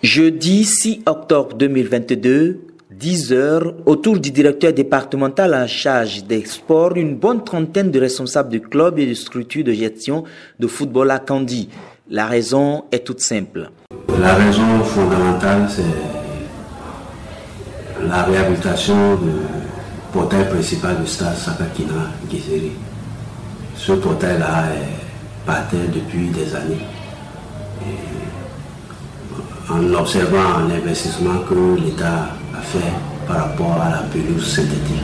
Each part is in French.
Jeudi 6 octobre 2022, 10 heures, autour du directeur départemental en charge des sports, une bonne trentaine de responsables de clubs et de structures de gestion de football à Kandji. La raison est toute simple. La raison fondamentale, c'est la réhabilitation du portail principal du stade Sakakina Guézéré. Ce portail-là est par terre depuis des années. En observant l'investissement que l'État a fait par rapport à la pelouse synthétique.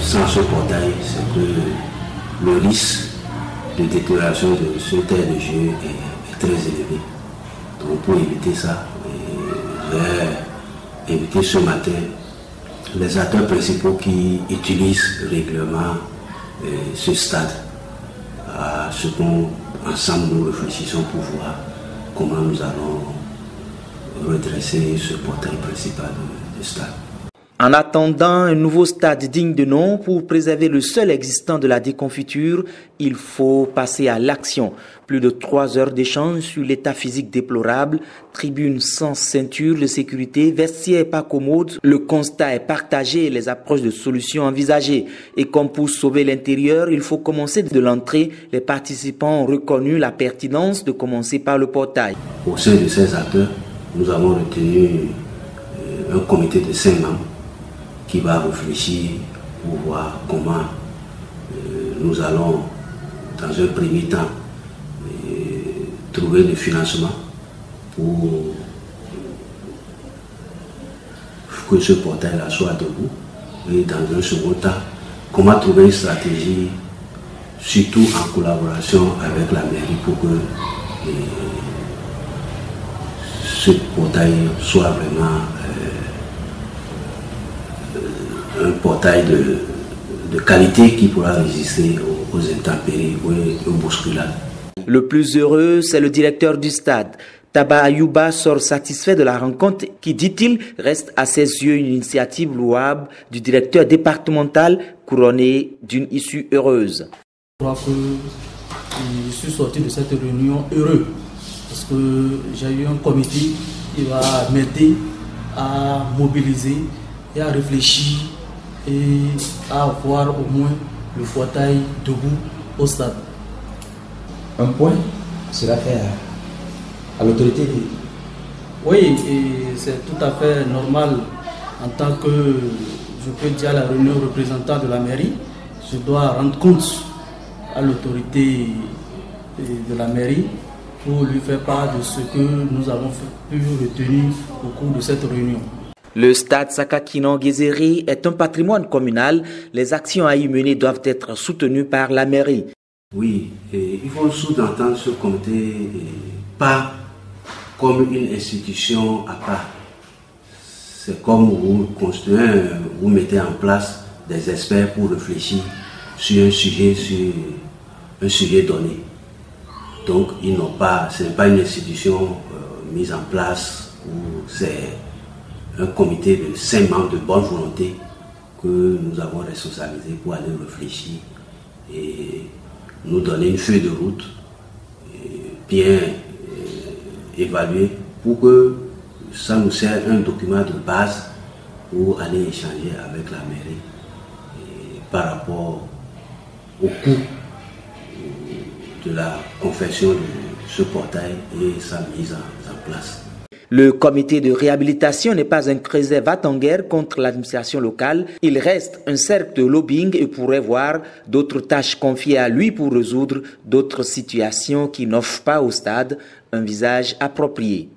Sans ce portail, c'est que le risque de détérioration de ce terrain de jeu est très élevé. Donc pour éviter ça, j'ai invité ce matin les acteurs principaux qui utilisent régulièrement ce stade à ce qu'ensemble nous réfléchissons pour voir comment nous allons redresser ce portail principal du stade. En attendant un nouveau stade digne de nom pour préserver le seul existant de la déconfiture, il faut passer à l'action. Plus de 3 heures d'échange sur l'état physique déplorable, tribune sans ceinture de sécurité, vestiaire pas commode. Le constat est partagé et les approches de solutions envisagées. Et comme pour sauver l'intérieur, il faut commencer de l'entrée. Les participants ont reconnu la pertinence de commencer par le portail. Au sein de ces acteurs, nous avons retenu un comité de 5 membres qui va réfléchir pour voir comment nous allons, dans un premier temps, trouver le financement pour que ce portail-là soit debout. Et dans un second temps, comment trouver une stratégie, surtout en collaboration avec la mairie, pour que ce portail soit vraiment un portail de qualité qui pourra résister aux intempéries, aux bousculades. Le plus heureux, c'est le directeur du stade. Taba Ayouba sort satisfait de la rencontre qui, dit-il, reste à ses yeux une initiative louable du directeur départemental couronnée d'une issue heureuse. Je crois que je suis sorti de cette réunion heureux parce que j'ai eu un comité qui va m'aider à mobiliser et à réfléchir et à avoir au moins le portail debout au stade. Un point sera fait à l'autorité. Oui, et c'est tout à fait normal en tant que, je peux dire à la réunion représentant de la mairie, je dois rendre compte à l'autorité de la mairie pour lui faire part de ce que nous avons pu retenir au cours de cette réunion. Le stade Sakakina Guézéré est un patrimoine communal. Les actions à y mener doivent être soutenues par la mairie. Oui, il faut sous-entendre ce comité pas comme une institution à part. C'est comme vous construisez, vous mettez en place des experts pour réfléchir sur un sujet donné. Donc ils n'ont pas, ce n'est pas une institution mise en place où c'est un comité de 5 membres de bonne volonté que nous avons responsabilisé pour aller réfléchir et nous donner une feuille de route bien évaluée pour que ça nous serve un document de base pour aller échanger avec la mairie par rapport au coût de la confection de ce portail et sa mise en place. Le comité de réhabilitation n'est pas un creuset va-t-en-guerre contre l'administration locale. Il reste un cercle de lobbying et pourrait voir d'autres tâches confiées à lui pour résoudre d'autres situations qui n'offrent pas au stade un visage approprié.